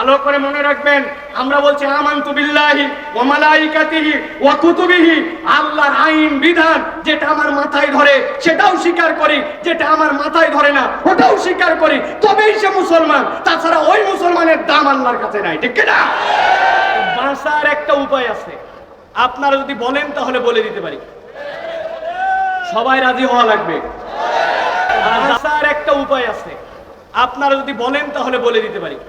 ভালো করে মনে রাখবেন, আমরা বলছি আমানতু বিল্লাহি ওয়া মালাইকাতিহি ওয়া কুতুবিহি, আল্লাহর আইন বিধান যেটা আমার মাথায় ধরে সেটাও স্বীকার করি, যেটা আমার মাথায় ধরে না ওটাও স্বীকার করি, তবেই সে মুসলমান। তাছাড়া ওই মুসলমানের দাম আল্লাহর কাছে নাই, ঠিক কি না? বাঁচার একটা উপায় আছে, আপনারা যদি বলেন তাহলে বলে দিতে পারি। সবাই রাজি হওয়া লাগবে। বাঁচার একটা উপায় আছে, আপনারা যদি বলেন তাহলে বলে দিতে পারি।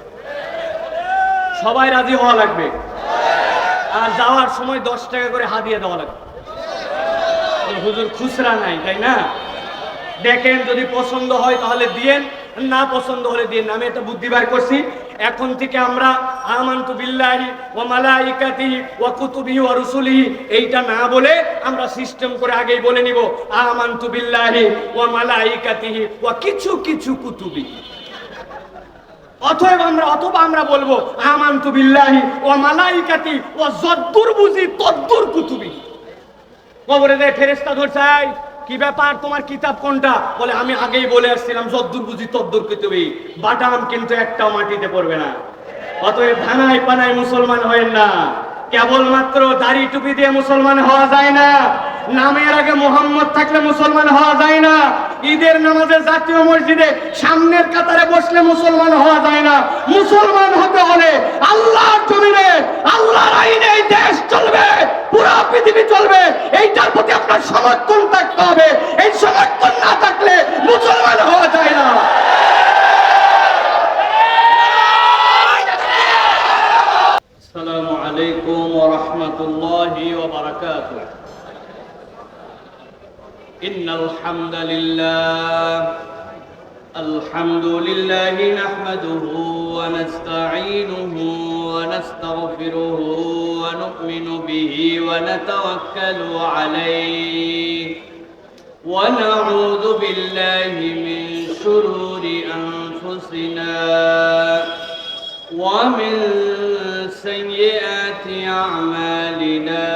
সবাই রাজি হওয়া লাগবে। আর যাওয়ার সময় 10 টাকা করে হাদিয়া দেওয়া লাগবে। হুজুর খুচরা নাই, তাই না? দেখেন যদি পছন্দ হয় তাহলে দিয়েন, না পছন্দ হলে দিয়েন। আমি একটা বুদ্ধি বার করছি, এখন থেকে আমরা আমানতু বিল্লাহি ওয়া মালাইকাতিহি ওয়া কুতুবিহি ওয়া রুসুলিহি এইটা না বলে আমরা সিস্টেম করে আগেই বলে নিব আমানতু বিল্লাহি ওয়া মালাইকাতিহি ওয়া কিছু কিছু কুতুবি। অথবা আমরা বলবো আমানতু বিল্লাহি ওয়া মালাইকাতি ওয়া যদ্দুর বুঝি তদ্দুর কুতুবি। কবরে দেয় ফেরেশতা ধরছে, কি ব্যাপার, তোমার কিতাব কোনটা? বলে আমি আগেই বলে আসছিলাম যদ্দুর বুঝি তদ্দুর কুতুবি। বাটাম কিন্তু একটাও মাটিতে পড়বে না। অতএব ধানায় পানায় মুসলমান হয়েন না। কেবলমাত্র দাড়ি টুপি দিয়ে মুসলমান হওয়া যায় না। নামের আগে মোহাম্মদ থাকলে মুসলমান হওয়া যায় না। ঈদের নামাজে জাতীয় মসজিদে সামনের কাতারে বসলে মুসলমান হওয়া যায় না। মুসলমান হতে হলে আল্লাহর জমিনে আল্লাহর আইনে এই দেশ চলবে, পুরো পৃথিবী চলবে, এইটার প্রতি আপনার সমর্থন থাকতে হবে। এই সমর্থন না থাকলে মুসলমান হওয়া যায় না। আসসালামু আলাইকুম ওয়া রাহমাতুল্লাহি ওয়া বারাকাতুহু। ইন্নাল হামদালিল্লাহ আলহামদুলিল্লাহি নাহমাদুহু ওয়া নাস্তাঈনুহু ওয়া নাস্তাগফিরুহু ওয়া নু'মিনু বিহি ওয়া নাতাওয়াক্কালু আলাইহি ওয়া নাউযু বিল্লাহি মিন শুরুরি আনফুসিনা ওয়া মিন سيئات أعمالنا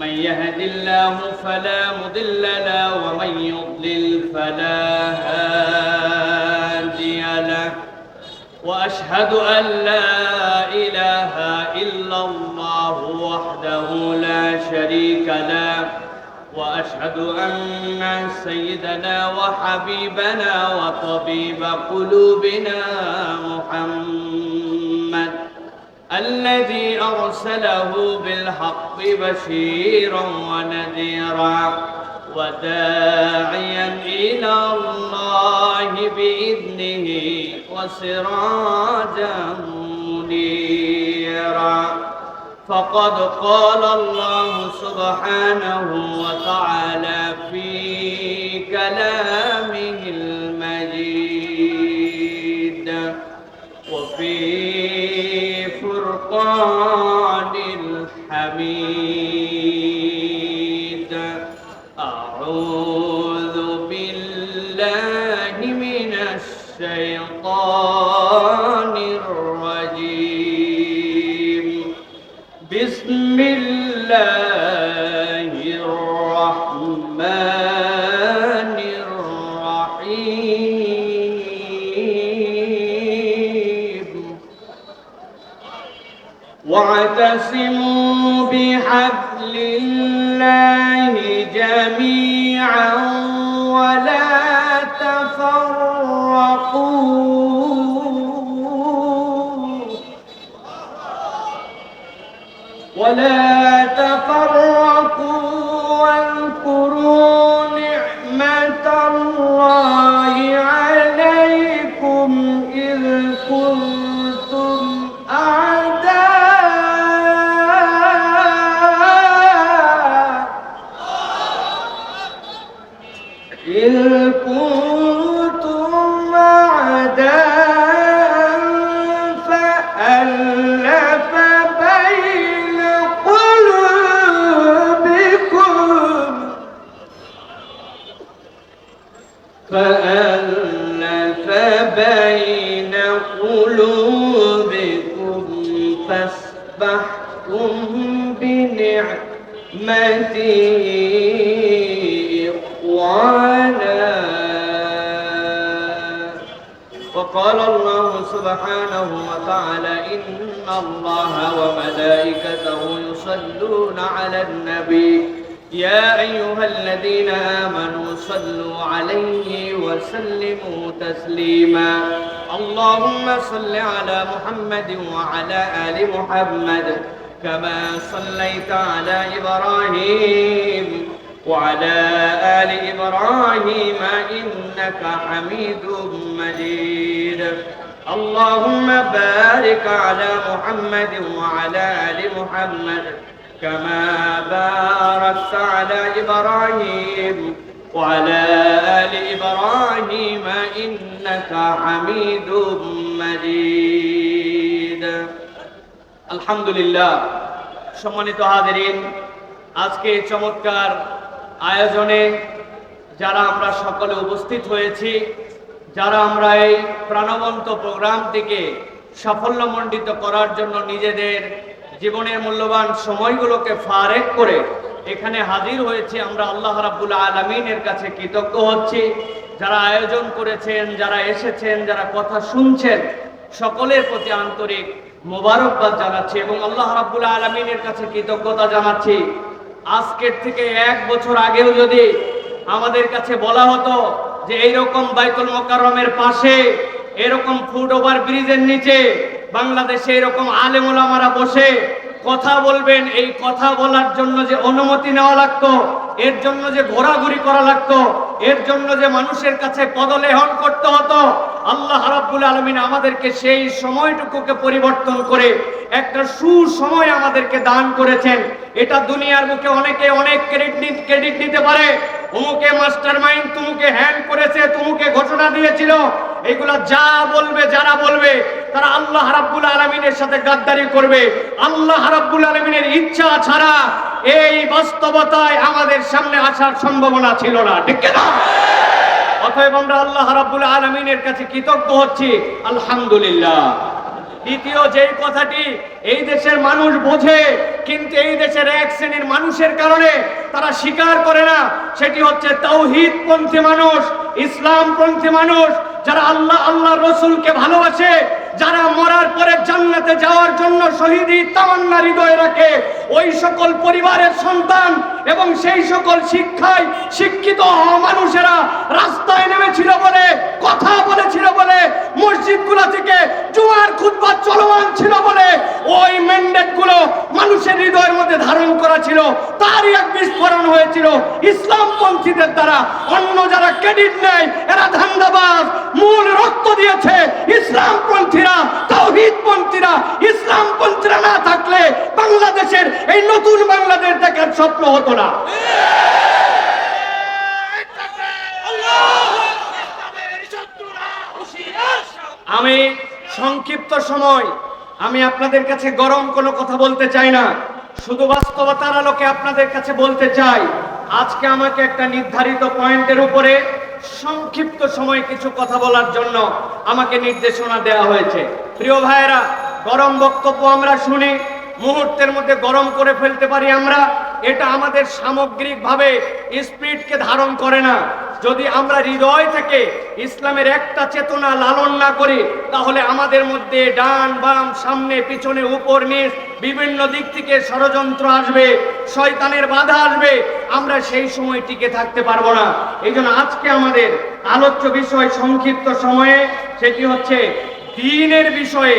من يهد الله فلا مضل له ومن يضلل فلا هادي له وأشهد أن لا إله إلا الله وحده لا شريك له وأشهد أن سيدنا وحبيبنا وطبيب قلوبنا محمد الذي أرسله بالحق بشيرا ونذيرا وداعيا إلى الله بإذنه وسراجا منيرا فقد قال الله سبحانه وتعالى في كلامه المجيد وفي فرقان الحميد أعوذ بالله من الشيطان الرجيم بسم الله الرحمن الرحيم واعتصموا بحبل الله جميعا ولا تفرقوا واذكروا نعمة الله عليكم إذ كنتم أعداء فألف بين قلوبكم فأصبحتم بنعمته إخوانا قال الله سبحانه وتعالى إن الله وملائكته يصلون على النبي يا أيها الذين آمنوا صلوا عليه وسلموا تسليما اللهم صل على محمد وعلى آل محمد كما صليت على إبراهيم وعلى آل إبراهيم إنك حميد مجيد اللهم بارك على محمد وعلى آل محمد كما باركت على إبراهيم وعلى آل إبراهيم إنك حميد مجيد الحمد لله সম্মানিত হাজিরিন আজকে চমৎকার আয়োজনে যারা আমরা সকলে উপস্থিত হয়েছি যারা আমরা এই প্রাণবন্ত প্রোগ্রামটিকে সাফল্যমণ্ডিত করার জন্য নিজেদের জীবনের মূল্যবান সময়গুলোকে ফারেক করে এখানে হাজির হয়েছি আমরা আল্লাহ রাব্বুল আলামিনের কাছে কৃতজ্ঞ হচ্ছি যারা আয়োজন করেছেন যারা এসেছেন যারা কথা শুনছেন সকলের প্রতি আন্তরিক মোবারকবাদ জানাচ্ছি এবং আল্লাহ রাব্বুল আলামিনের কাছে কৃতজ্ঞতা জানাচ্ছি আজকের থেকে 1 বছর আগেও যদি আমাদের কাছে বলা হতো যে এইরকম বাইতুল মোকাররমের পাশে এরকম ফুট ওভার ব্রিজের নিচে বাংলাদেশে এরকম আলেম ওলামারা বসে কথা বলবেন এই কথা বলার জন্য যে অনুমতি নেওয়া লাগতো এর জন্য যে ঘোরাঘুরি করা লাগতো এর জন্য যে মানুষের কাছে পদলেহন করতে হতো আল্লাহ রাব্বুল আলামিন আমাদেরকে সেই সময়টুকুকে পরিবর্তন করে একটা সুসময় আমাদেরকে দান করেছেন এটা দুনিয়ার মুখে অনেকে অনেক ক্রেডিট নিতে পারে অমুকে মাস্টারমাইন্ড তুমুকে হ্যান্ড করেছে তুমুকে ঘোষণা দিয়েছিল এগুলা যা বলবে যারা বলবে তারা আল্লাহ রাব্বুল আলামিনের সাথে গাদ্দারি করবে আল্লাহ রাব্বুল আলামিনের ইচ্ছা ছাড়া এই বাস্তবতায় আমাদের সামনে আসার সম্ভাবনা ছিল না ঠিক না অতএব আমরা আল্লাহ রাব্বুল আলামিনের কাছে কৃতজ্ঞ হচ্ছি আলহামদুলিল্লাহ দ্বিতীয় যে কথাটি এই দেশের মানুষ বোঝে কিন্তু এই দেশের এক শ্রেণীর মানুষের কারণে তারা স্বীকার করে না সেটি হচ্ছে তাওহীদ পন্থী মানুষ ইসলাম পন্থী মানুষ যারা আল্লাহ রাসূলকে ভালোবাসে যারা মরার পরে জান্নাতে যাওয়ার জন্য শহীদি তামান্না হৃদয়ে রাখে ওই সকল পরিবারের সন্তান এবং সেই সকল শিক্ষায় শিক্ষিত মানুষেরা রাস্তায় নেমেছিল বলে কথা বলেছিল বলে মসজিদগুলো থেকে জুমার খুতবা চলমান ছিল বলে ওই ম্যান্ডেটগুলো মানুষের হৃদয়ের মধ্যে ধারণ করা ছিল তারই এক বিস্ফোরণ হয়েছিল ইসলামপন্থীদের দ্বারা অন্য যারা ক্রেডিট নেয় এরা ধান্দাবাজ মূল রক্ত দিয়েছে ইসলামপন্থীরা তাওহীদপন্থীরা ইসলামপন্থীরা না থাকলে বাংলাদেশের এই নতুন বাংলাদেশ দেখার স্বপ্ন হতো না আমি সংক্ষিপ্ত সময় আমি আপনাদের কাছে গরম কোনো কথা বলতে চাই না শুধু বাস্তবতার আলোকে আপনাদের কাছে বলতে চাই আজকে আমাকে একটা নির্ধারিত পয়েন্টের উপরে সংক্ষিপ্ত সময় কিছু কথা বলার জন্য আমাকে নির্দেশনা দেওয়া হয়েছে প্রিয় ভাইয়েরা গরম বক্তব্য আমরা শুনি মুহূর্তের মধ্যে গরম করে ফেলতে পারি আমরা এটা আমাদের সামগ্রিকভাবে স্পিরিটকে ধারণ করে না যদি আমরা হৃদয় থেকে ইসলামের একটা চেতনা লালন না করি তাহলে আমাদের মধ্যে ডান বাম সামনে পিছনে উপর নিচ বিভিন্ন দিক থেকে ষড়যন্ত্র আসবে শয়তানের বাধা আসবে আমরা সেই সময় টিকে থাকতে পারবো না এইজন্য আজকে আমাদের আলোচ্য বিষয় সংক্ষিপ্ত সময়ে সেটি হচ্ছে দ্বীনের বিষয়ে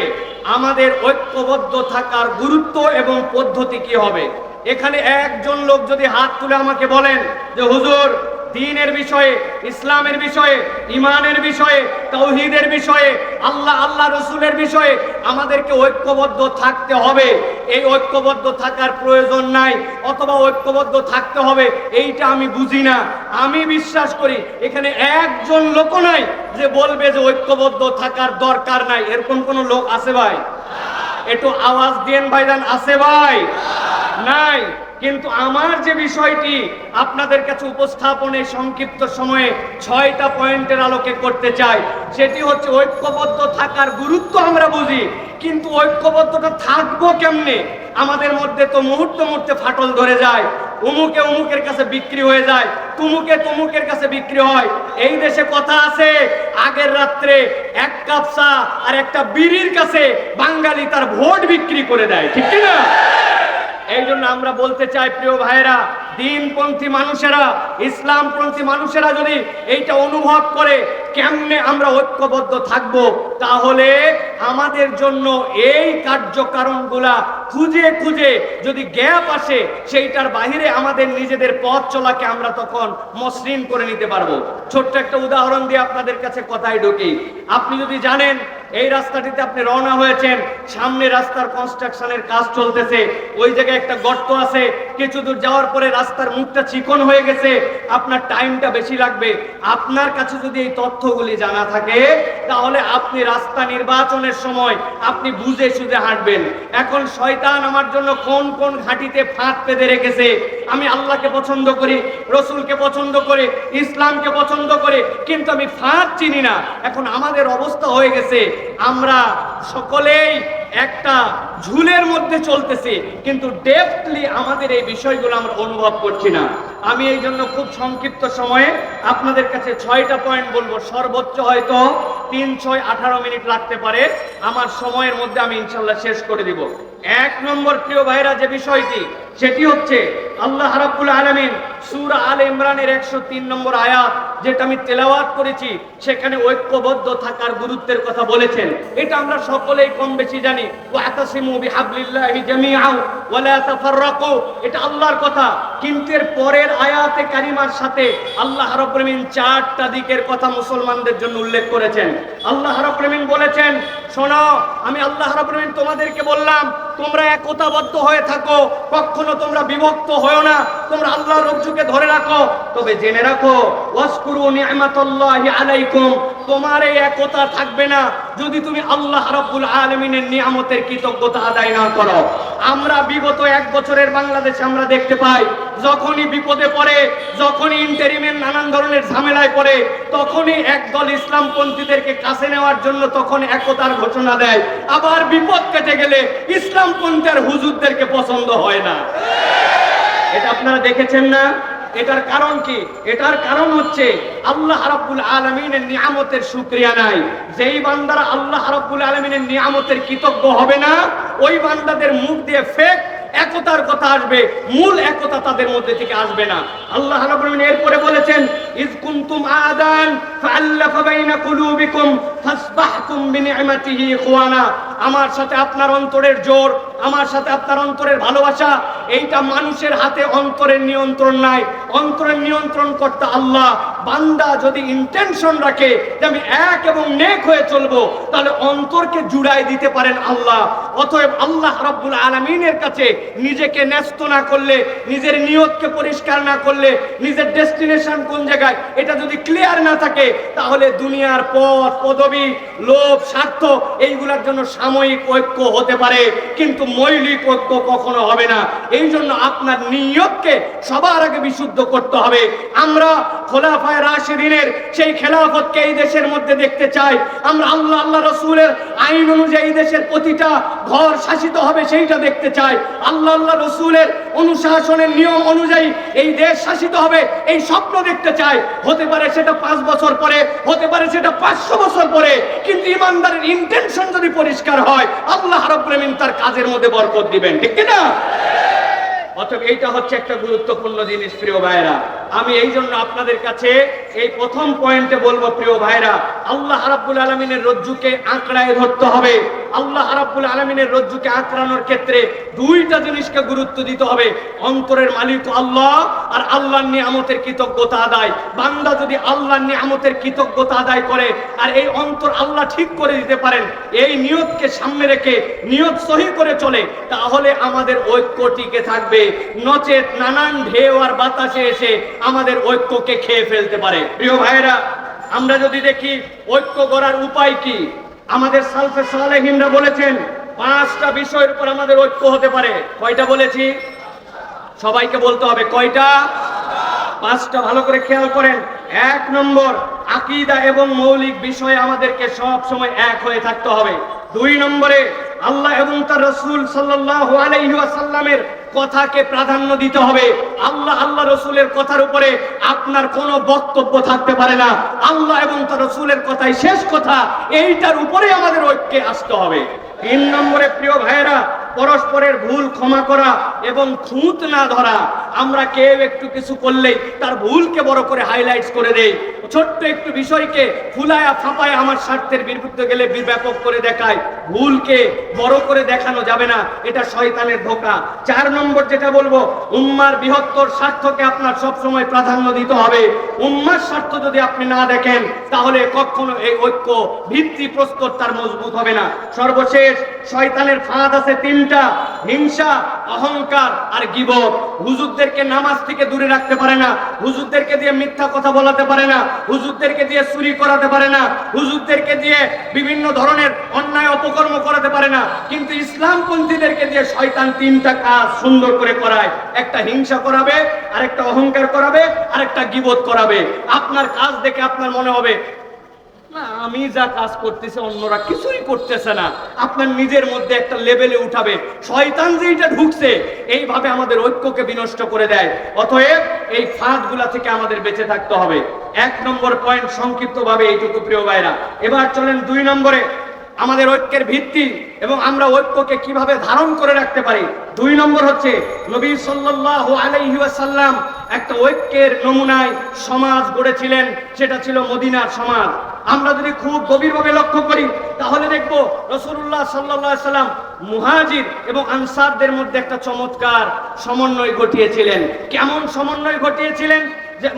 আমাদের ঐক্যবদ্ধ থাকার গুরুত্ব এবং পদ্ধতি কি হবে এখানে একজন লোক যদি হাত তুলে আমাকে বলেন যে হুজুর দ্বীনের বিষয়ে ইসলামের বিষয়ে ঈমানের বিষয়ে তাওহীদের বিষয়ে আল্লাহ রাসূলের বিষয়ে আমাদেরকে ঐক্যবদ্ধ থাকতে হবে এই ঐক্যবদ্ধ থাকার প্রয়োজন নাই অথবা ঐক্যবদ্ধ থাকতে হবে এইটা আমি বুঝি না আমি বিশ্বাস করি এখানে একজন লোক নাই যে বলবে যে ঐক্যবদ্ধ থাকার দরকার নাই এরকম কোন লোক আছে ভাই একটু আওয়াজ দেন ভাইজান আছে ভাই নাই কিন্তু আমার যে বিষয়টি আপনাদের কাছে উপস্থাপনে সংক্ষিপ্ত সময়ে 6টা পয়েন্টের আলোকে করতে চাই সেটি হচ্ছে ঐক্যবদ্ধ থাকার গুরুত্ব আমরা বুঝি কিন্তু ঐক্যবদ্ধতা থাকবো কেমনে আমাদের মধ্যে তো মুহূর্তে ফাটল ধরে যায় উমুকে উমুকের কাছে বিক্রি হয়ে যায়, তুমুকে তুমুকের কাছে বিক্রি হয়। এই দেশে কথা আছে, আগের রাত্রে এক কাপ চা আর একটা বিড়ির কাছে বাঙালি তার ভোট বিক্রি করে দেয়, ঠিক কি না? এই জন্য আমরা বলতে চাই প্রিয় ভাইরা, দিনপন্থী মানুষেরা, ইসলামপন্থী মানুষেরা যদি এইটা অনুভব করে কেমনে আমরা ঐক্যবদ্ধ থাকব, তাহলে আমাদের জন্য এই কার্যকারণগুলা খুঁজে খুঁজে যদি গ্যাপ আসে, সেইটার বাহিরে আমাদের নিজেদের পথ চলাকে আমরা তখন মসৃণ করে নিতে পারবো। ছোট্ট একটা উদাহরণ দিয়ে আপনাদের কাছে কথায় ঢুকি। আপনি যদি জানেন এই রাস্তাটিতে আপনি রওনা হয়েছেন, সামনে রাস্তার কনস্ট্রাকশনের কাজ চলতেছে, ওই জায়গায় একটা গর্ত আছে, কিছু দূর যাওয়ার পরে রাস্তার মুখটা চিকন হয়ে গেছে, আপনার টাইমটা বেশি লাগবে। আপনার কাছে যদি এই তথ্যগুলি জানা থাকে, তাহলে আপনি রাস্তা নির্বাচনের সময় আপনি বুঝে সুঝে হাঁটবেন। এখন শয়তান আমার জন্য কোন কোন ঘাটিতে ফাঁদ পেতে রেখেছে, আমি আল্লাহকে পছন্দ করি, রসুলকে পছন্দ করি, ইসলামকে পছন্দ করি, কিন্তু আমি ফাঁদ চিনি না। এখন আমাদের অবস্থা হয়ে গেছে, আমরা সকলেই একটা ঝুলের মধ্যে চলতেছি, কিন্তু ডেপথলি আমাদের এই বিষয়গুলো আমরা অনুভব করছি না। আমি এই জন্য খুব সংক্ষিপ্ত সময়ে আপনাদের কাছে 6টা পয়েন্ট বলবো, সর্বোচ্চ হয়তো 3-6-18 মিনিট লাগতে পারে, আমার সময়ের মধ্যে আমি ইনশাল্লাহ শেষ করে দিব। 1 নম্বর প্রিয় ভাইরা যে বিষয়টি, সেটি হচ্ছে আল্লাহ রাব্বুল আলামিন সূরা আলে ইমরানের 103 নম্বর আয়াত, যেটা আমি তেলাওয়াত করেছি, সেখানে ঐক্যবদ্ধ থাকার গুরুত্বের কথা বলেছেন। এটা আমরা সকলেই কম বেশি জানি, ওয়াতাসিমু বিহাবলিল্লাহি জামিআন ওয়া লা তাফাররাকু, এটা আল্লাহর কথা। কিন্তু এর পরের আয়াতে কারিমার সাথে আল্লাহ রাব্বুল আলামিন 4টা দিকের কথা মুসলমানদের জন্য উল্লেখ করেছেন। আল্লাহ রাব্বুল আলামিন বলেছেন, শোনো, আমি আল্লাহ রাব্বুল আলামিন তোমাদেরকে বললাম তোমরা একতাবদ্ধ হয়ে থাকো, কখনো তোমরা বিভক্ত হয়ো না, তোমরা আল্লাহর রজ্জুকে ধরে রাখো। তবে জেনে রাখো, ওয়াসকুরু নি'মাতাল্লাহি আলাইকুম, তোমার এই একতা থাকবে না যদি তুমি আল্লাহ রাব্বুল আলামিনের নিয়ামতের কৃতজ্ঞতা আদায় না করো। আমরা বিগত 1 বছরের বাংলাদেশে আমরা দেখতে পাই, যখনই বিপদে পড়ে, যখনই ইন্টারিমের নানান ধরনের ঝামেলায় পড়ে, তখনই একদল ইসলামপন্থীদেরকে কাছে নেওয়ার জন্য তখন একতার ঘোষণা দেয়। আবার বিপদ কেটে গেলে ইসলামপন্থী আর হুজুরদেরকে পছন্দ হয় না। এটা আপনারা দেখেছেন না? এটার কারণ কি? এটার কারণ হচ্ছে আল্লাহ রাব্বুল আলামিনের নিয়ামতের শুকরিয়া নাই। যেই বান্দারা আল্লাহ রাব্বুল আলামিনের নিয়ামতের কৃতজ্ঞ হবে না, ওই বান্দাদের মুখ দিয়ে ফেক একতার কথা আসবে, মূল একতা তাদের মধ্যে থেকে আসবে না। আল্লাহ রাব্বুল আলামিন এরপরে বলেছেন, ইজ কুনতুম আদান ফাআল্লাফা বাইনা কুলুবিকুম ফাসবাহতুম বিনি'মাতিহি ইখওয়ানা। আমার সাথে আপনার অন্তরের জোর, আমার সাথে আপনার অন্তরের ভালোবাসা, এইটা মানুষের হাতে অন্তরের নিয়ন্ত্রণ নাই, অন্তরের নিয়ন্ত্রণ করতে আল্লাহ। বান্দা যদি ইন্টেনশন রাখে যে আমি এক এবং নেক হয়ে চলবো, তাহলে অন্তরকে জুড়াই দিতে পারেন আল্লাহ। অতএব আল্লাহ রাব্বুল আলামিনের কাছে নিজেকে ন্যস্ত না করলে, নিজের নিয়তকে পরিষ্কার না করলে, নিজের ডেস্টিনেশন কোন জায়গায় এটা যদি ক্লিয়ার না থাকে, তাহলে দুনিয়ার পথ, পদবি, লোভ, স্বার্থ, এইগুলোর জন্য সাময়িক ঐক্য হতে পারে, কিন্তু মৌলিক ঐক্য কখনো হবে না। এই জন্য আপনার নিয়তকে সবার আগে বিশুদ্ধ করতে হবে। আমরা খোলাফায়ে রাশিদিনের সেই খেলাফতকে এই দেশের মধ্যে দেখতে চাই। আমরা আল্লাহ রাসূলের আইন অনুযায়ী দেশের প্রতিটা ঘর শাসিত হবে, সেইটা দেখতে চাই। আল্লাহ রাসূলের অনুশাসনের নিয়ম অনুযায়ী এই দেশ শাসিত হবে, এই স্বপ্ন দেখতে চাই। হতে পারে সেটা 5 বছর পরে, হতে পারে সেটা 500 বছর পরে, কিন্তু ইমানদারের ইন্টেনশন যদি পরিষ্কার হয়, আল্লাহ রাব্বুল আলামিন তার কাজের মধ্যে বরকত দিবেন, ঠিক কি না? অতএব এইটা হচ্ছে একটা গুরুত্বপূর্ণ জিনিস প্রিয় ভাইরা। আমি এই জন্য আপনাদের কাছে এই প্রথম পয়েন্টে বলবো, প্রিয় ভাইরা, আল্লাহ রাব্বুল আলামিনের রজ্জুকে আঁকড়ায় ধরতে হবে। আল্লাহ রাব্বুল আলামিনের রজ্জুকে আঁকড়ানোর ক্ষেত্রে 2টা জিনিসকে গুরুত্ব দিতে হবে, অন্তরের মালিক আল্লাহ আর আল্লাহর নিয়ামতের কৃতজ্ঞতা আদায়। বান্দা যদি আল্লাহর নিয়ামতের কৃতজ্ঞতা আদায় করে আর এই অন্তর আল্লাহ ঠিক করে দিতে পারেন, এই নিয়তকে সামনে রেখে নিয়ত সহি করে চলে, তাহলে আমাদের ঐক্য টিকে থাকবে। নচেত নানান ঢেউ আর বাতাসে এসে আমাদের ঐক্যকে খেয়ে ফেলতে পারে। প্রিয় ভাইরা, আমরা যদি দেখি ঐক্য গড়ার উপায় কি, আমাদের সালফে সালেহিনরা বলেছেন 5টা বিষয়ের উপর আমাদের ঐক্য হতে পারে। কয়টা বলেছি? সবাইকে বলতে হবে কয়টা? 5টা। ভালো করে খেয়াল করেন। 1 নম্বর, আকীদা এবং মৌলিক বিষয়ে আমাদেরকে সব সময় এক হয়ে থাকতে হবে। 2 নম্বরে আল্লাহ এবং তার রাসূল সাল্লাল্লাহু আলাইহি ওয়াসাল্লামের কথাকে প্রাধান্য দিতে হবে। আল্লাহ রসুলের কথার উপরে আপনার কোনো বক্তব্য থাকতে পারে না। আল্লাহ এবং তার রসুলের কথাই শেষ কথা, এইটার উপরে আমাদের ঐক্যে আসতে হবে। 3 নম্বরে প্রিয় ভাইয়েরা, পরস্পরের ভুল ক্ষমা করা এবং খুঁত না ধরা। আমরা কেউ একটু কিছু করলেই তার ভুলকে বড় করে হাইলাইটস করে দেই, ছোট্ট একটু বিষয়কে ফুলায়া ফাঁপায় আমার স্বার্থের বিরুদ্ধে গেলে ব্যাপক করে দেখায়। ভুলকে বড় করে দেখানো যাবে না, এটা শয়তানের ধোঁকা। 4 নম্বর যেটা বলবো, উম্মার বৃহত্তর স্বার্থকে আপনার সবসময় প্রাধান্য দিতে হবে। উম্মার স্বার্থ যদি আপনি না দেখেন, তাহলে কখনো এই ঐক্য ভিত্তি প্রস্তর তার মজবুত হবে না। সর্বশেষ, শয়তানের ফাঁদ আছে 3টা: হিংসা, অহংকার আর গীবত। হুজুরদেরকে নামাজ থেকে দূরে রাখতে পারে না, হুজুরদেরকে দিয়ে মিথ্যা কথা বলাতে পারে না, হুজুরদেরকে দিয়ে চুরি করাতে পারে না, হুজুরদেরকে দিয়ে বিভিন্ন ধরনের অন্যায় অপকর্ম করাতে পারে না। কিন্তু ইসলামপন্থীদেরকে দিয়ে শয়তান 3টা কাজ সুন্দর করে করায়। একটা হিংসা করাবে, আরেকটা অহংকার করাবে, আরেকটা গীবত করাবে। আপনার কাজ দেখে আপনার মনে হবে না, আমি যা কাজ করতেছি অন্যরা কিছুই করতেছে না। আপনার নিজের মধ্যে একটা লেভেলে উঠাবে। শয়তান যে এটা ঢুকছে, এইভাবে আমাদের ঐক্যকে বিনষ্ট করে দেয়। অতএব এই ফাঁদগুলা থেকে আমাদের বেঁচে থাকতে হবে। 1 নম্বর পয়েন্ট সংক্ষিপ্তভাবে এইটুকু প্রিয় ভাইরা। এবার চলেন 2 নম্বরে, আমাদের ঐক্যের ভিত্তি এবং আমরা ঐক্যকে কিভাবে ধারণ করে রাখতে পারি। 2 নম্বর হচ্ছে, নবী সাল্লাল্লাহু আলাইহি ওয়াসাল্লাম একটা ঐক্যের নমুনায় সমাজ গড়েছিলেন, সেটা ছিল মদিনার সমাজ। আমরা যদি খুব গভীরভাবে লক্ষ্য করি, তাহলে দেখব রাসূলুল্লাহ সাল্লাল্লাহু আলাইহি ওয়াসাল্লাম মুহাজির এবং আনসারদের মধ্যে একটা চমৎকার সমন্বয় ঘটিয়েছিলেন। কেমন সমন্বয় ঘটিয়েছিলেন? যে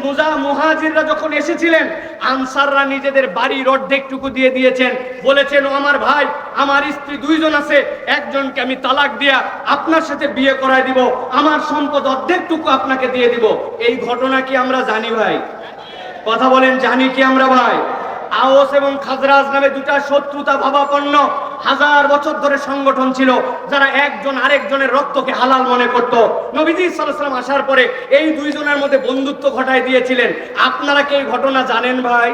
মুহাজিররা যখন এসেছিলেন, আনসাররা নিজেদের বাড়ির অর্ধেকটুকু দিয়ে দিয়েছেন। বলেছেন, ও আমার ভাই, আমার স্ত্রী 2 জন আছে, একজনকে আমি তালাক দিয়া আপনার সাথে বিয়ে করায় দিব, আমার সম্পদ অর্ধেকটুকু আপনাকে দিয়ে দিব। এই ঘটনা কি আমরা জানি ভাই? কথা বলেন, জানি কি আমরা ভাই? আওস এবং খাজরাজ নামে 2টা শত্রুতা ভাবাপন্ন 1000 বছর ধরে সংগঠন ছিল, যারা একজন আরেকজনের রক্তকে হালাল মনে করত। নবীজি সাল্লাল্লাহু আলাইহি ওয়াসাল্লাম আসার পরে এই 2 জনের মধ্যে বন্ধুত্ব ঘটায় দিয়েছিলেন। আপনারা কি এই ঘটনা জানেন ভাই?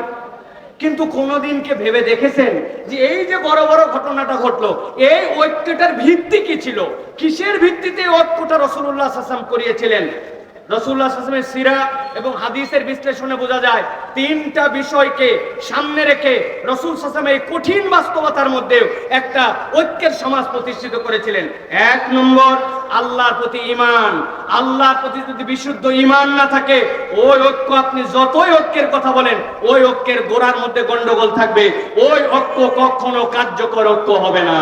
কিন্তু কোনোদিনকে ভেবে দেখেছেন যে এই যে বড় বড় ঘটনাটা ঘটলো, এই ঐক্যটার ভিত্তি কি ছিল? কিসের ভিত্তিতে ঐক্যটা রাসূলুল্লাহ সাল্লাল্লাহু আলাইহি ওয়াসাল্লাম করিয়েছিলেন? রাসূলুল্লাহ সাল্লাল্লাহু আলাইহি ওয়াসাল্লামের সিরা এবং হাদিসের বিশ্লেষণে বোঝা যায়, 3টা বিষয়কে সামনে রেখে রাসূল সাল্লাল্লাহু আলাইহি ওয়াসাল্লাম এই কঠিন বাস্তবতার মধ্যে একটা ঐক্যের সমাজ প্রতিষ্ঠিত করেছিলেন। 1 নম্বর, আল্লাহর প্রতি ঈমান। আল্লাহর প্রতি যদি বিশুদ্ধ ঈমান না থাকে, ওই ঐক্য আপনি যতই ঐক্যের কথা বলেন, ওই ঐক্যের গোড়ার মধ্যে গন্ডগোল থাকবে, ওই ঐক্য কখনো কার্যকর ঐক্য হবে না।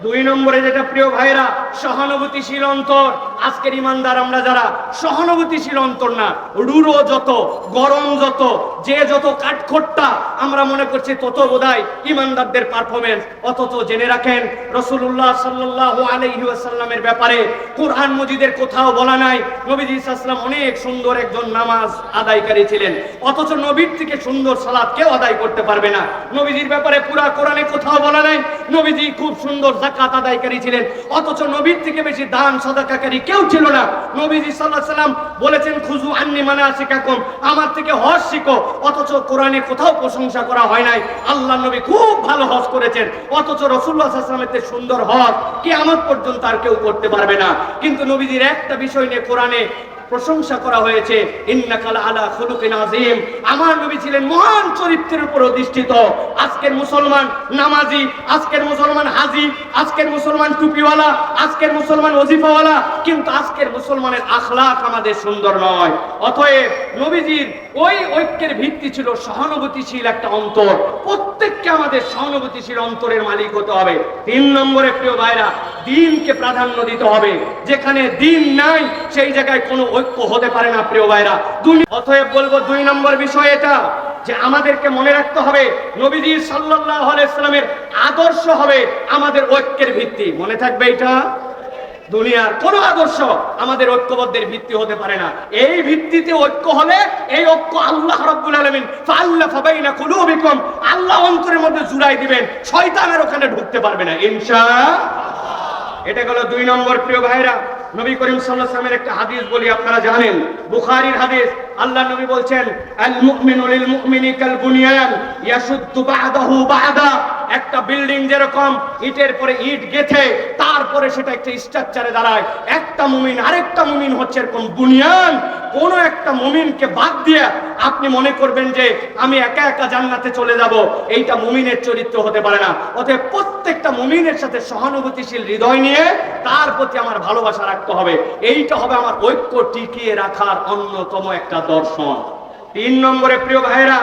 2 নম্বরে যেটা প্রিয় ভাইরা, সহানুভূতিশীল অন্তর। আজকের ইমানদার আমরা যারা সহানুভূতিশীল অন্তর না, রুড়ো যত, গরম যত, যে যত কাঠখোট্টা, আমরা মনে করছি তত বোধহয় ইমানদারদের পারফরমেন্স। অথচ জেনে রাখেন, রাসূলুল্লাহ সাল্লাল্লাহু আলাইহি ওয়াসাল্লামের ব্যাপারে কোরআন মজিদের কোথাও বলা নাই নবীজি সাল্লাল্লাহু আলাইহি ওয়াসাল্লাম অনেক সুন্দর একজন নামাজ আদায়কারী ছিলেন। অথচ নবীর থেকে সুন্দর সালাত কেউ আদায় করতে পারবে না। নবীজির ব্যাপারে পুরা কোরআনে কোথাও বলা নাই নবীজি খুব সুন্দর যাকাত আদায়কারী ছিলেন। অথচ নবীর থেকে বেশি দান সাদাকাকারী কেউ ছিল না। নবীজি সাল্লাল্লাহু আলাইহি ওয়াসাল্লাম বলেছেন, খুযু আন্নী মানাসিকাকুম, আমার থেকে হজ শিখো। অথচ কোরআনে কোথাও প্রশংসা করা হয় নাই আল্লাহর নবী খুব ভালো হজ করেছেন। অথচ রাসূলুল্লাহ সাল্লাল্লাহু আলাইহি ওয়াসাল্লামের সুন্দর হজ কিয়ামত পর্যন্ত আর কেউ করতে পারবে না। কিন্তু নবীজির একটা বিষয় নিয়ে কোরআনে প্রশংসা করা হয়েছে, ইন্নাকা আলা খুলুকিন আযীম। আমার নবী ছিলেন মহান চরিত্রের উপর অধিষ্ঠিত। আজকের মুসলমান নামাজি, আজকের মুসলমান হাজি, আজকের মুসলমান টুপিওয়ালা, আজকের মুসলমান ওজিফাওয়ালা, কিন্তু আজকের মুসলমানের আখলাক আমাদের সুন্দর নয়। অতএব নবীজির ওই ঐক্যের ভিত্তি ছিল সহানুভূতিশীল একটা অন্তর। প্রত্যেককে আমাদের সহানুভূতিশীল অন্তরের মালিক হতে হবে। 3 নম্বরে প্রিয় ভাইরা, দ্বীনকে প্রাধান্য দিতে হবে। যেখানে দ্বীন নাই, সেই জায়গায় কোনো ঐক্য হতে পারে না প্রিয় ভাইরা। অতএব বলবো 2 নম্বর বিষয় এটা, যে আমাদেরকে মনে রাখতে হবে নবীজি সাল্লাল্লাহু আলাইহি ওয়াসাল্লামের আদর্শ হবে আমাদের ঐক্যের ভিত্তি। মনে থাকবে এটা। দুনিয়ার কোন আদর্শ আমাদের ঐক্যবদ্ধের ভিত্তি হতে পারে না। এই ভিত্তিতে ঐক্য হলে, এই ঐক্য আল্লাহ রাব্বুল আলামিন ফাআল্লাফা বাইনা কুলুবিকুম, আল্লাহ অন্তরের মধ্যে জুড়াই দিবেন, শয়তান আর ওখানে ঢুকতে পারবে না ইনশাআল্লাহ। এটা গেল 2 নম্বর। প্রিয় ভাইরা, নবী করিম সাল্লাল্লাহু আলাইহি ওয়াসাল্লামের একটা হাদিস বলি, আপনারা জানেন, বুখারীর হাদিস। আল্লাহ নবী বলছেন, আল মুমিনু লিল মুমিনি কাল বুনিয়ান ইয়াশুদ্দু বা'দাহু বা'দা। একটা বিল্ডিং যেরকম ইটের পরে ইট গেথে তারপরে সেটা একটা স্ট্রাকচারে দাঁড়ায়, একটা মুমিন আরেকটা মুমিন হচ্ছে এরকম বুনিয়ান। কোন একটা মুমিনকে বাদ দিয়ে আপনি মনে করবেন যে আমি একা একা জান্নাতে চলে যাব, এইটা মুমিনের চরিত্র হতে পারে না। অতএব প্রত্যেকটা মুমিনের সাথে সহানুভূতিশীল হৃদয় নিয়ে তার প্রতি আমার ভালোবাসা রাখতে হবে। এইটা হবে আমার ঐক্য টিকিয়ে রাখার অন্যতম একটা দর্শন। 3 নম্বরে প্রিয় ভাইরা,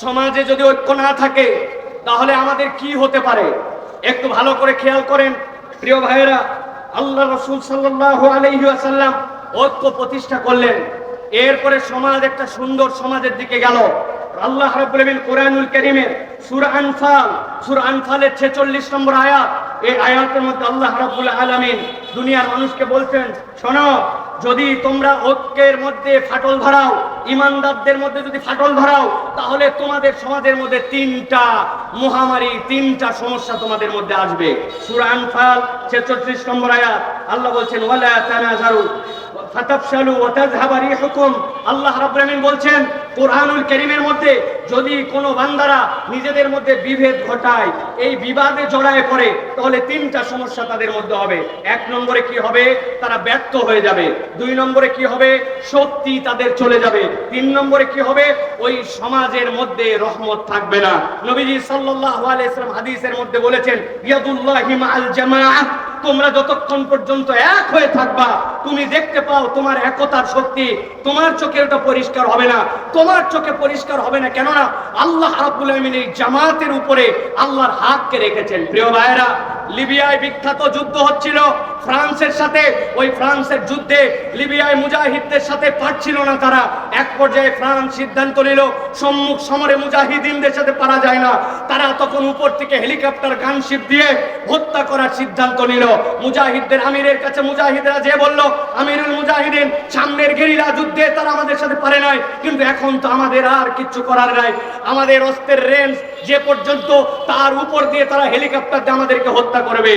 সমাজে যদি ঐক্য না থাকে তাহলে আমাদের কি হতে পারে একটু ভালো করে খেয়াল করেন। প্রিয় ভাইরা, আল্লাহ রাসূল সাল্লাল্লাহু আলাইহি ওয়াসাল্লাম ঐক্য প্রতিষ্ঠা করলেন, এরপরে সমাজ একটা সুন্দর সমাজের দিকে গেল। আল্লাহ রাব্বুল আলামিন কোরআনুল কারীমের সূরা আনফালের 46 নম্বর আয়াত, এই আয়াতের মধ্যে আল্লাহ রাব্বুল আলামিন দুনিয়ার মানুষকে বলছেন, শোনো, যদি তোমরা ঐক্যের মধ্যে ফাটল ধরাও, ইমানদারদের মধ্যে যদি ফাটল ধরাও, তাহলে তোমাদের সমাজের মধ্যে 3টা মহামারী, 3টা সমস্যা তোমাদের মধ্যে আসবে। সূরা আনফাল 46 নম্বর আয়াত, আল্লাহ বলছেন, ওয়ালা তানাজারু ফাতাফশালু ওয়া তাযহাবা রিহুকুম। আল্লাহ রাব্বুল আলামিন বলছেন কোরআনুল কারীমের মধ্যে, যদি কোনো বান্দারা নিজেদের মধ্যে বিভেদ ঘটায়, এই বিবাদে জড়ায় পড়ে, তাহলে 3টা সমস্যা তাদের মধ্যে হবে। 1 নম্বরে কি হবে? তারা ব্যর্থ হয়ে যাবে। 2 নম্বরে কি হবে? শক্তি তাদের চলে যাবে। 3 নম্বরে কি হবে? ওই সমাজের মধ্যে রহমত থাকবে না। নবীজি সাল্লাল্লাহু আলাইহি ওয়াসাল্লাম হাদিসের মধ্যে বলেছেন, ইয়াদুল্লাহি মাআল জামাআহ। তোমরা যতক্ষণ পর্যন্ত এক হয়ে থাকবা, তুমি দেখতে পাও তোমার একতার শক্তি, তোমার চোখে ওটা পরিষ্কার হবে না, তোমার চোখে পরিষ্কার হবে না। কেননা আল্লাহ রাব্বুল আলামিন এই জামাতের উপরে আল্লাহর হাতকে রেখেছেন। প্রিয় ভাইরা, লিবিয়ায় বিখ্যাত যুদ্ধ হচ্ছিল ফ্রান্সের সাথে। ওই ফ্রান্সের যুদ্ধে লিবিয়ায় মুজাহিদদের সাথে পারছিল না তারা। এক পর্যায়ে ফ্রান্স সিদ্ধান্ত নিল, সম্মুখ সমরে মুজাহিদিনদের সাথে পারা যায় না। তারা তখন উপর থেকে হেলিকপ্টার গানশিপ দিয়ে হত্যা করার সিদ্ধান্ত নিল। মুজাহিদদের আমিরের কাছে মুজাহিদরা যে বলল, আমিরুল মুজাহিদিন, সামনের গেরিলা যুদ্ধে তারা আমাদের সাথে পারে নাই, কিন্তু এখন তো আমাদের আর কিচ্ছু করার নাই। আমাদের অস্ত্রের রেঞ্জ যে পর্যন্ত, তার উপর দিয়ে তারা হেলিকপ্টার দিয়ে আমাদেরকে হত্যা করবে।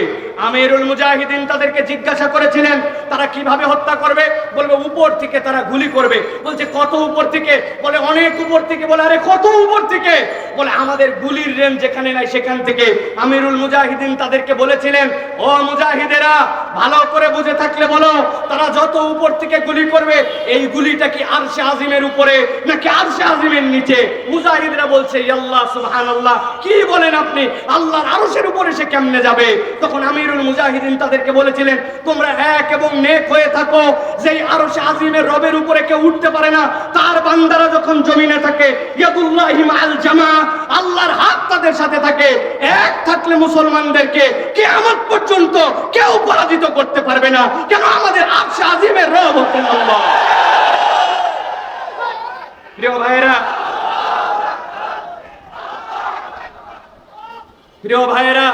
আমিরুল মুজাহিদিন তাদেরকে জিজ্ঞাসা করেছিলেন তারা কিভাবে হত্যা করবে। বলবে উপর থেকে তারা গুলি করবে। বলছে কত উপর থেকে? বলে অনেক উপর থেকে। বলে আরে কত উপর থেকে? বলে আমাদের গুলির রেঞ্জ যেখানে নাই সেখান থেকে। আমিরুল মুজাহিদিন তাদেরকে বলেছিলেন, ও মুজাহিদেরা, ভালো করে বুঝে থাকলে বলো, তারা যত উপর থেকে গুলি করবে, এই গুলিটা কি আরশে আজিমের উপরে নাকি আরশে আজিমের নিচে? মুজাহিদরা বলছে, আল্লাহ সুবহানাল্লাহ, কি বলেন আপনি? আল্লাহর আরশের উপরে সে কেমনে যাবে? তখন আমিরুল মুজাহিদিন তাদেরকে বলেছিলেন, তোমরা এক এবং নেক হয়ে থাকো, যেই আরশে আজিমের রবের উপরে কেউ উঠতে পারে না, তার বান্দারা যখন জমিনে থাকে, ইয়াদুল্লাহি মাআল জামা, আল্লাহর হাত তাদের সাথে থাকে। এক থাকলে মুসলমানদেরকে কিয়ামত পর্যন্ত কেউ পরাজিত করতে পারবে না। কেন? আমাদের আরশে আজিমের রব হচ্ছেন আল্লাহ। প্রিয় ভাইয়েরা,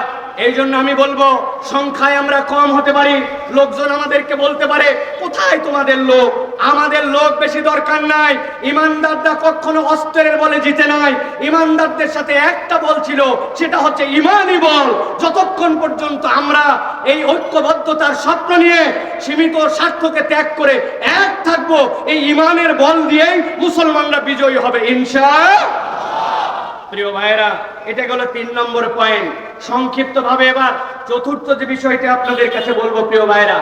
এই জন্য আমি বলবো, সংখ্যায় আমরা কম হতে পারি, লোকজন আমাদেরকে বলতে পারে, কোথায় তোমাদের লোক? আমাদের লোক বেশি দরকার নাই। ইমানদাররা কখনো অস্ত্রের বলে জিতে নাই। ইমানদারদের সাথে একটা বল ছিল, সেটা হচ্ছে ইমানি বল। যতক্ষণ পর্যন্ত আমরা এই ঐক্যবদ্ধতার স্বপ্ন নিয়ে সীমিত স্বার্থকে ত্যাগ করে এক থাকবো, এই ইমানের বল দিয়েই মুসলমানরা বিজয়ী হবে ইনশাআল্লাহ। প্রিয় ভাইয়েরা, এটা গেল 3 নম্বর পয়েন্ট। সংক্ষিপ্ত ভাবে এবার চতুর্থ যে বিষয়টি আপনাদের কাছে বলবো, প্রিয় ভাইয়েরা,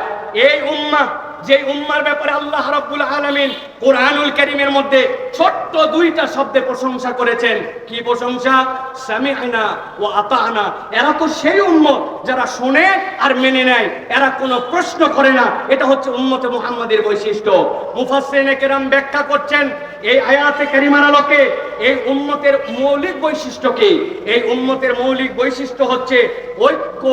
এই উম্মাহ, যে উম্মার ব্যাপারে আল্লাহ রাব্বুল আলামিন কোরআনুল কারীমের মধ্যে ছোট্ট 2টা শব্দে প্রশংসা করেছেন। কি প্রশংসা? সামি'না ওয়া আতা'না। এরা তো সেই উম্মত যারা শোনে আর মেনে নেয়, এরা কোনো প্রশ্ন করে না। এটা হচ্ছে উম্মতে মুহাম্মাদের বৈশিষ্ট্য। মুফাসসিরিনে কেরাম ব্যাখ্যা করছেন এই আয়াতে কারিমার আলোকে এই উম্মতের মৌলিক বৈশিষ্ট্য কি? এই উম্মতের মৌলিক বৈশিষ্ট্য হচ্ছে ঐক্য।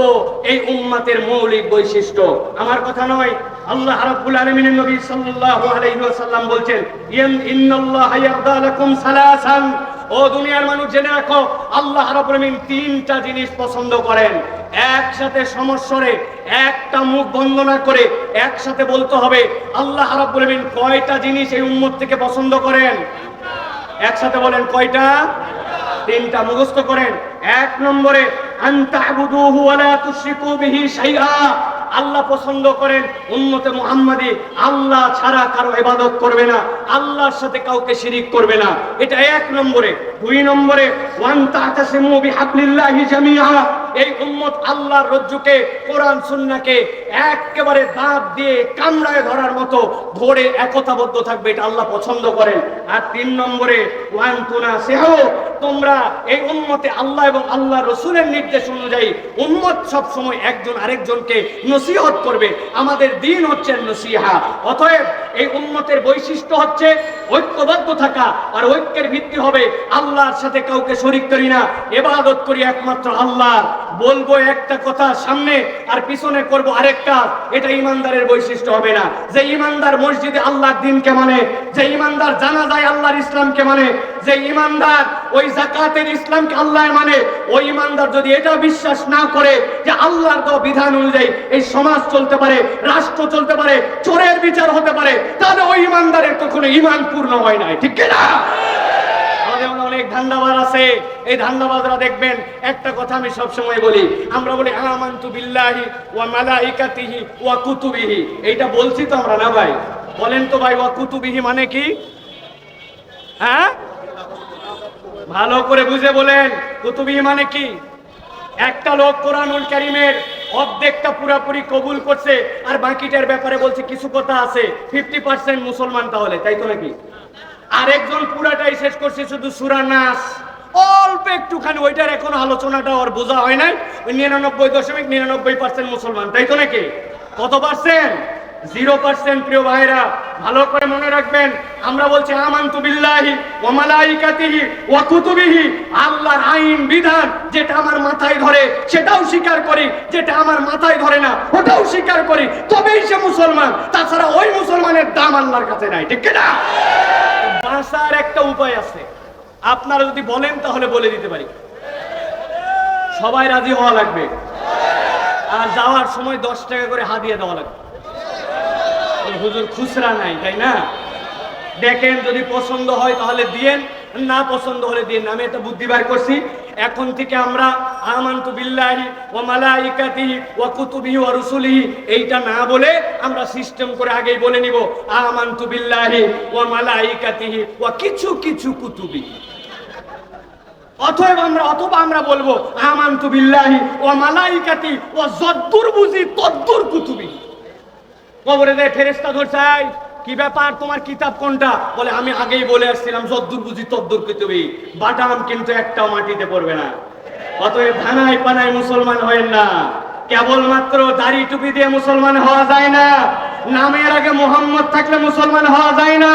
এই উম্মতের মৌলিক বৈশিষ্ট্য আমার কথা নয়, আল্লাহ রাব্বুল আলামিনের নবী সাল্লাল্লাহু আলাইহি ওয়াসাল্লাম বলছেন, ইন্নাল্লাহা ইয়ারদা লাকুম সালাসান। ও দুনিয়ার মানুষ, জেনে রাখো, আল্লাহ রাব্বুল আলামিন 3টা জিনিস পছন্দ করেন। একসাথে সমস্বরে, একটা মুখ বন্ধ না করে একসাথে বলতে হবে, আল্লাহ রাব্বুল আলামিন কয়টা জিনিস এই উম্মত থেকে পছন্দ করেন? একসাথে বলেন, কয়টা? 3টা মুখস্থ করেন। 1 নম্বরে আন তা'বুদুহু ওয়া লা তুশরিকু বিহি শাইআ। আল্লাহ পছন্দ করেন উম্মতে মুহাম্মাদি আল্লাহ ছাড়া কারো ইবাদত করবে না, আল্লাহর সাথে কাউকে শিরিক করবে না। এটা এক নম্বরে। দুই নম্বরে ওয়ান তা'তাসিমু বিহাবলিল্লাহি জামিআ। এই উম্মত আল্লাহর রজ্জুকে, কোরআন সুন্নাহকে একেবারে দাঁত দিয়ে কামড়ায় ধরার মতো ধরে একতাবদ্ধ থাকবে, এটা আল্লাহ পছন্দ করেন। আর তিন নম্বরে ওয়ান তুনাসিহু, তোমরা এই উম্মতে আল্লাহ এবং আল্লাহ রসুলের নির্দেশ অনুযায়ী উম্মত সব সময় একজন আরেকজনকে নসিহত করবে। আমাদের দিন হচ্ছে নসিহা। অতএব এই উম্মতের বৈশিষ্ট্য হচ্ছে ঐক্যবদ্ধ থাকা, আর ঐক্যের ভিত্তি হবে আল্লাহর সাথে কাউকে শরীক করি না, ইবাদত করি একমাত্র আল্লাহর। বলবো একটা কথা সামনে আর পিছনে করব আরেকটা, এটা ইমানদারের বৈশিষ্ট্য হবে না। যে ইমানদার মসজিদে আল্লাহর দ্বীনকে মানে, যে ইমানদার জানাজায় আল্লাহর ইসলামকে মানে, যে ইমানদার ওই যাকাতের ইসলামকে আল্লাহ মানে, ওই ইমানদার যদি এটা বিশ্বাস না করে যে আল্লাহর দেওয়া বিধান অনুযায়ী এই সমাজ চলতে পারে, রাষ্ট্র চলতে পারে, চোরের বিচার হতে পারে, তাহলে ওই ইমানদারের কখনো ঈমান পূর্ণ হয় না। ঠিক কি না? আমাদের অনেক ধান্দাবাজ আছে, এই ধান্দাবাজরা দেখবেন একটা কথা আমি সব সময় বলি, আমরা বলি আমানতু বিল্লাহি ওয়া মালাইকাতিহি ওয়া কুতুবিহি। এইটা বলছি তো আমরা, না ভাই? বলেন তো ভাই, ওয়া কুতুবিহি মানে কি? হ্যাঁ, ভালো করে বুঝে বলেন, কুতুবিহি মানে কি? একটা লোক কোরআনুল কারীমের অর্ধেকটা পুরাপুরি কবুল করছে আর বাকিটার ব্যাপারে বলছে কিছু কথা আছে, 50% মুসলমান, তাহলে তাই তো নাকি? আরেকজন পুরাটাই শেষ করছে শুধু সূরা নাস, অল্প একটুখানি, ওইটার এখনো আলোচনাটা ওর বোঝা হয় নাই, 99.99% মুসলমান, তাই তো নাকি? কত পার্সেন্ট? 0%। প্রিয় ভাইরা, ভালো করে মনে রাখবেন, আমরা বলছি আমানতু বিল্লাহি ওয়া মালাইকাতিহি ওয়া কুতুবিহি, আল্লাহর আইন বিধান যেটা আমার মাথায় ধরে সেটাও স্বীকার করি, যেটা আমার মাথায় ধরে না ওটাও স্বীকার করি, তবেই সে মুসলমান। তাছাড়া ওই মুসলমানের দাম আল্লাহর কাছে নাই। ঠিক কি না? বাঁচার একটা উপায় আছে, আপনারা যদি বলেন তাহলে বলে দিতে পারি। সবাই রাজি হওয়া লাগবে, আর যাওয়ার সময় 10 টাকা করে হাদিয়া দেওয়া লাগবে। হুজুর খুচরা নাই, তাই না? দেখেন, যদি পছন্দ হয় তাহলে দিয়েন, না পছন্দ হলে দিয়েন। আমি একটা বুদ্ধি বার করছি, এখন থেকে আমরা আমানতু বিল্লাহি ওয়া মালাইকাতিহি ওয়া কুতুবিহি ওয়া রুসুলিহি এইটা না বলে আমরা সিস্টেম করে আগেই বলে নিব আমানতু বিল্লাহি ওয়া মালাইকাতিহি ওয়া কিছু কিছু কুতুবি। অথবা আমরা বলবো আমানতু বিল্লাহি ওয়া মালাইকাতি ওয়া যদ্দুর বুঝি তদ্দুর কুতুবি। কবরে দেয় ফেরেশতা ধরছাই, কি ব্যাপার, তোমার কিতাব কোনটা? বলে আমি আগেই বলে আসছিলাম যদ্দুর বুঝি তদ্দুর কুতুবি। বাটাম কিন্তু একটাও মাটিতে পড়বে না। অতএব ধানায় পানায় মুসলমান হয়েন না, কেবলমাত্র দাড়ি টুপি দিয়ে মুসলমান হওয়া যায় না, নামের আগে মোহাম্মদ থাকলে মুসলমান হওয়া যায় না,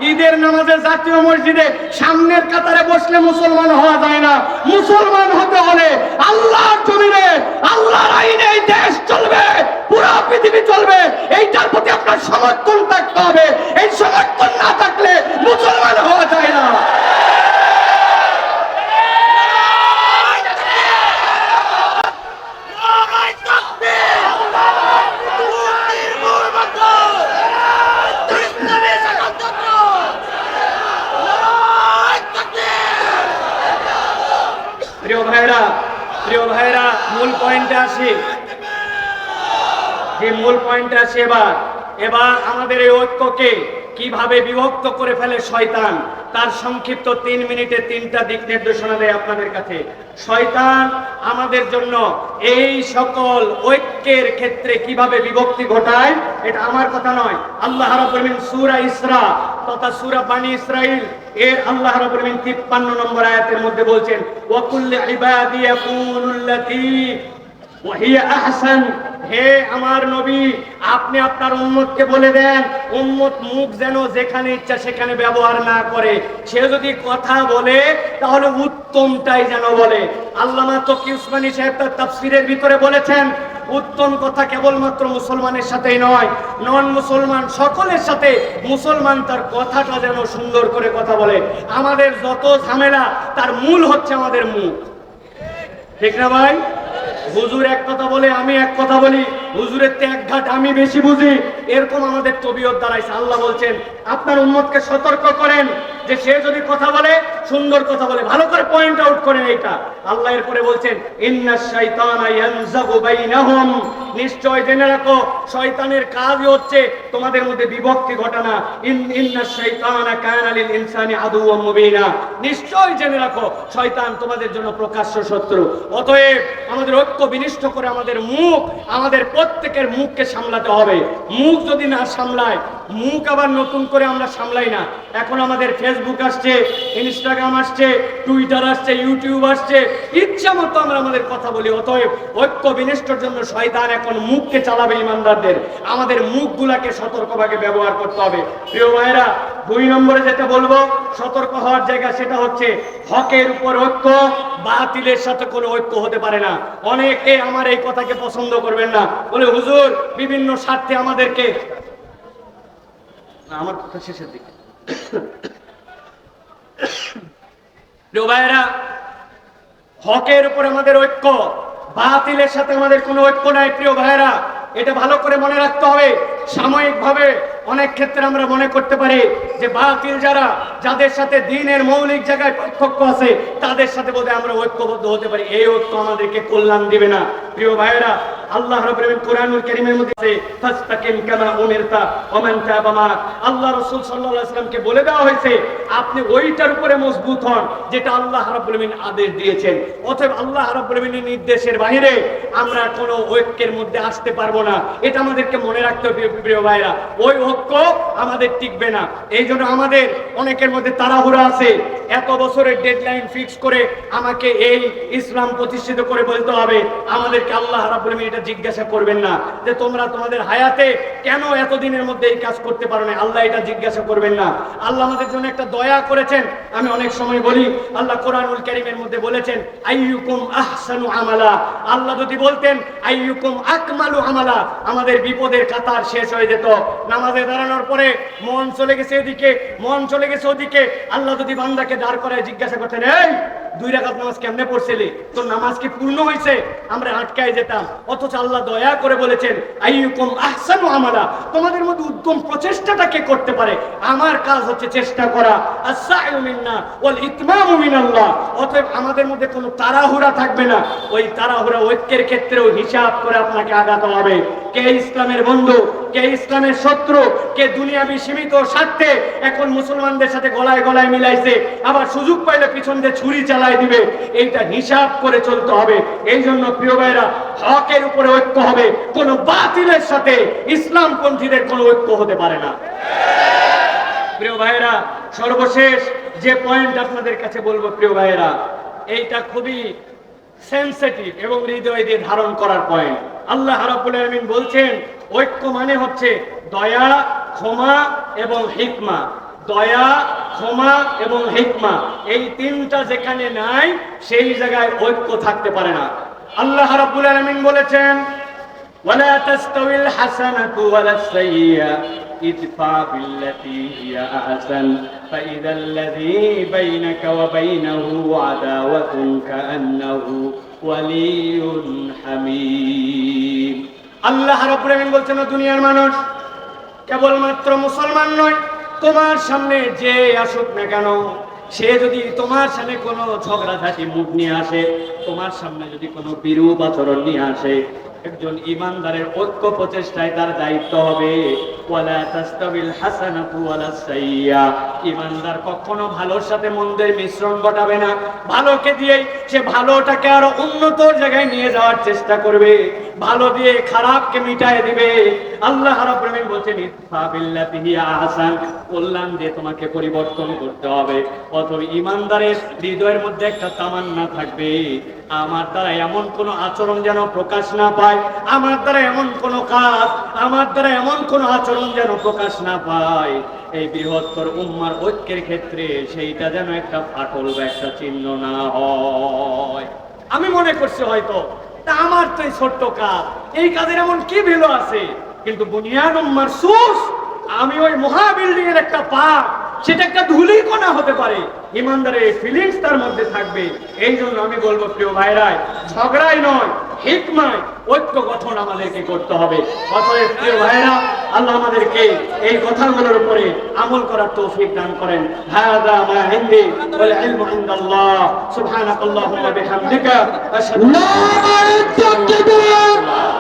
ঈদের নামাজে জাতীয় মসজিদে সামনের কাতারে বসলে মুসলমান হওয়া যায় না। মুসলমান হতে হলে আল্লাহর জমিনে আল্লাহর আইনে এই দেশ চলবে, পুরো পৃথিবী চলবে, এইটার প্রতি আপনার সমর্থন থাকতে হবে। এই সমর্থন না থাকলে মুসলমান হওয়া যায় না। প্রিয় ভাইরা, মূল পয়েন্টে আসি। যে মূল পয়েন্টে আসি, এবার আমাদের এই ঐক্যকে কিভাবে বিভক্ত করে ফেলে শয়তান, তার সংক্ষিপ্ত 3 মিনিটে 3টা দিক নির্দেশনা দেয় আপনাদের কাছে। শয়তান আমাদের জন্য এই সকল ঐক্যের ক্ষেত্রে কিভাবে বিভক্তি ঘটায়, এটা আমার কথা নয়। আল্লাহ রাব্বুল আলামিন সূরা ইসরা তথা সূরা বনী ইসরাইল এর আল্লাহ রাব্বুল আলামিন 53 নম্বর আয়াতের মধ্যে বলছেন, ওয়া কুল্লি ইবাদি ইয়াকুলুল্লাতী ওয়া হিয়া আহসান। হে আমার নবী, আপনি আপনার উম্মতকে বলে দেন, উম্মত মুখ যেন যেখানে ইচ্ছা সেখানে ব্যবহার না করে। সে যদি কথা বলে তাহলে উত্তমটাই যেন বলে। আল্লামা তকি উসমানী সাহেব তার তাফসীরের ভিতরে বলেছেন, উত্তম কথা কেবলমাত্র মুসলমানের সাথেই নয়, নন মুসলমান সকলের সাথে মুসলমান তার কথাটা যেন সুন্দর করে কথা বলে। আমাদের যত ঝামেলা তার মূল হচ্ছে আমাদের মুখ। ঠিক না ভাই? হুজুর এক কথা বলে, আমি এক কথা বলি, হুজুরের তে এক ঘাট আমি বেশি বুঝি, এরকম আমাদের তবিয়ত দাঁড়াইছে। আল্লাহ বলছেন আপনার উম্মতকে সতর্ক করেন যে সে যদি কথা বলে সুন্দর কথা বলে, ভালো করে পয়েন্ট আউট করেন এইটা। আল্লাহ এরপরে বলছেন ইন্নাশ শাইতানা ইয়ানজাগু বাইনাহুম, নিশ্চয় জেনে রাখো শয়তানের কাজই হচ্ছে তোমাদের মধ্যে বিভক্তি ঘটানো। ইন্নাশ শাইতানা কানা লিল ইনসানি আদুওয়াম মুবিনা, নিশ্চয় জেনে রাখো শয়তান তোমাদের জন্য প্রকাশ্য শত্রু। অতএব আমাদের ঐক্য বিনিষ্ট করে আমাদের প্রত্যেকের মুখকে সামলাতে হবে। মুখ যদি না সামলায়, মুখ আবার নতুন করে আমরা সামলাই না। এখন আমাদের ফেসবুক আসছে, ইনস্টাগ্রাম আসছে, টুইটার আসছে, ইউটিউব আসছে, ইচ্ছা মতো আমরা আমাদের কথা বলি। অতএব ঐক্য বিনষ্টের জন্য শয়তান এখন মুখকে চালাবে ইমানদারদের। আমাদের মুখগুলাকে সতর্কভাবে ব্যবহার করতে হবে। প্রিয় ভাইরা, 2 নম্বরে যেটা বলবো সতর্ক হওয়ার জায়গা, সেটা হচ্ছে হকের উপর ঐক্য, বাতিলের সাথে কোনো ঐক্য হতে পারে না। অনেকে আমার এই কথাকে পছন্দ করবেন না, বলে হুজুর বিভিন্ন স্বার্থে আমাদেরকে, আমার কথা শেষের দিকে। প্রিয় ভাইরা, হকের উপর আমাদের ঐক্য, বাতিলের সাথে আমাদের কোনো ঐক্য নাই। প্রিয় ভাইরা, এটা ভালো করে মনে রাখতে হবে। সাময়িকভাবে অনেক ক্ষেত্রে আমরা মনে করতে পারি যে বাতিল যাদের সাথে দ্বীনের মৌলিক জায়গায় পার্থক্য আছে, তাদের সাথে বোধহয় আমরা ঐক্যবদ্ধ হতে পারি। এই ঐক্য আমাদেরকে কল্যাণ দিবে না। প্রিয় ভাইরা, আল্লাহ রাব্বুল আলামিন কোরআনুল কারীমের মধ্যে আছে ফাসতাকিম কামা উমিরতা ওয়া মান তাবা মা'আক, আল্লাহ রাসূল সাল্লাল্লাহু আলাইহি ওয়াসাল্লামকে বলে দেওয়া হয়েছে আপনি ওইটার উপরে মজবুত হন যেটা আল্লাহ রাব্বুল আলামিন আদেশ দিয়েছেন। অতএব আল্লাহ রাব্বুল আলামিনের নির্দেশের বাইরে আমরা কোনো ঐক্যের মধ্যে আসতে পারবো না। এটা আমাদেরকে মনে রাখতে হবে। প্রিয় ভাইরা, ওই ঐক্য আমাদের টিকবে না। এই জন্য আমাদের অনেকের মধ্যে তাড়াহুড়া আছে, এত বছরের ডেডলাইন ফিক্স করে আমাকে এই ইসলাম প্রতিষ্ঠিত করে বলতে হবে। আমাদেরকে আল্লাহ রাব্বুল আলামিন এটা জিজ্ঞাসা করবেন না যে তোমরা তোমাদের হায়াতে কেন এতদিনের মধ্যে এই কাজ করতে পারো না। আল্লাহ এটা জিজ্ঞাসা করবেন না। আল্লাহ আমাদের জন্য একটা দয়া করেছেন। আমি অনেক সময় বলি, আল্লাহ কোরআনুল কারীমের মধ্যে বলেছেন আইয়ুকুম আহসানু আমালা। আল্লাহ যদি বলতেন আইয়ুকুম আকমালু আমালা, আমাদের বিপদের কাতার শেষ হয়ে যেত। নামাজে দাঁড়ানোর পরে মন চলে গেছে এদিকে, মন চলে গেছে ওদিকে। আল্লাহ যদি বান্দাকে দাঁড় করায় জিজ্ঞাসা করতেন এই 2 রাকাত নামাজ কেমনে পড়ছিলি, তোর নামাজ কি পূর্ণ হয়েছে, আমরা আটকায় যেতাম। অথচ আল্লাহ দয়া করে বলেছেন আইয়ুকুম আহসানু আমালা, তোমাদের মধ্যে উত্তম প্রচেষ্টাটা কে করতে পারে। আমার কাজ হচ্ছে চেষ্টা করা। আস-সা'য়ু মিন্না ওয়াল ইতমামু মিনাল্লাহ। অতএব আমাদের মধ্যে কোনো তাড়াহুড়া থাকবে না। ওই তাড়াহুড়া ঐক্যের ক্ষেত্রেও হিসাব করে আপনাকে আগাতে হবে। কে ইসলামের বন্ধু, কে ইসলামের শত্রু, কে দুনিয়াবি সীমিত স্বার্থে এখন মুসলমানদের সাথে গলায় গলায় মিলাইছে, আবার সুযোগ পাইলে পিছন দিয়ে ছুরি চালায় দিবে, এইটা হিসাব করে চলতে হবে। এই জন্য প্রিয় ভাইরা, হকের উপরে ঐক্য হবে, কোন বাতিলের সাথে ইসলামপন্থীদের কোনো ঐক্য হতে পারে না। প্রিয় ভাইরা, সর্বশেষ যে পয়েন্ট আপনাদের কাছে বলবো প্রিয় ভাইরা, এইটা খুবই সেনসিটিভ এবং হৃদয় দিয়ে ধারণ করার পয়েন্ট। আল্লাহ রাব্বুল আলামিন বলছেন ঐক্য মানে হচ্ছে দয়া, ক্ষমা এবং হিকমা। দয়া, ক্ষমা এবং হিকমা, এই তিনটা যেখানে নাই সেই জায়গায় ঐক্য থাকতে পারে না। আল্লাহ রাব্বুল আলামিন বলেছেন ওয়ালা তাস্তাউল হাসানাতু ওয়ালাস সাইয়্যা ইদফা বিল্লাতী হিয়া আহসান ফাইযাল্লাযী বাইনাকা ওয়া বাইনাহু আদাওয়াতুন কাআন্নাহু ওয়ালিয়ুন হামীম। আল্লাহ রাব্বুল আলামিন বলছেন দুনিয়ার মানুষ, কেবলমাত্র মুসলমান নয়, তোমার সামনে যে আসুক না কেন, সে যদি তোমার সামনে কোনো ঝগড়াঝাটি মুখ নিয়ে আসে, তোমার সামনে যদি কোনো বিরূপ আচরণ নিয়ে আসে, একজন ইমানদারের ঐক্য প্রচেষ্টায় তার দায়িত্ব হবে ওয়ালা তাস্তাবিল হাসানাতু ওয়ালাস সাইয়্যা। ইমানদার কখনো ভালোর সাথে মন্দের মিশ্রণ ঘটাবে না। ভালোকে দিয়েই সে ভালোটাকে আরো উন্নত জায়গায় নিয়ে যাওয়ার চেষ্টা করবে, ভালো দিয়ে খারাপকে মিটায় দিবে। আল্লাহ রাব্বুল আলামিন বলেন ইদফা বিল্লাতী হিয়া আহসান, কল্যাণ দিয়ে তোমাকে পরিবর্তন করতে হবে। অতএব ইমানদারের হৃদয়ের মধ্যে একটা তামান্না থাকবে, আমার দ্বারা এমন কোন আচরণ যেন প্রকাশ না পায়, আমার দ্বারা এমন কোন কাজ, আমার দ্বারা এমন কোন আচরণ যেন প্রকাশ না পায়। এই বৃহত্তর উম্মার ঐক্যের ক্ষেত্রে সেইটা যেন একটা ফাটল বা একটা চিহ্ন না হয়। আমি মনে করছি হয়তো তা আমার তো এই ছোট্ট কাজ, এই কাজের এমন কি ভ্যালু আছে, কিন্তু বুনিয়াদ উম্মার সুস, আমি ওই মহা বিল্ডিং এর একটা পার্ট, সেটা একটা ধূলিকণা হতে পারে। ইমানদারের ফিলিংস তার মধ্যে থাকবে। এই জন্য আমি বলবো প্রিয় ভাইরা, ঝগড়াই নয়, হিকমায় ঐক্য গঠন আমাদেরকে করতে হবে। অতএব প্রিয় ভাইরা, আল্লাহ আমাদেরকে এই কথাগুলোর উপরে আমল করার তৌফিক দান করেন। হাদা মা ইনদি ওয়াল ইলমু ইনদাল্লাহ। সুবহানাকাল্লাহুম্মা বিহামদিকা আশহাদু আল্লা ইলাহা ইল্লা আনতা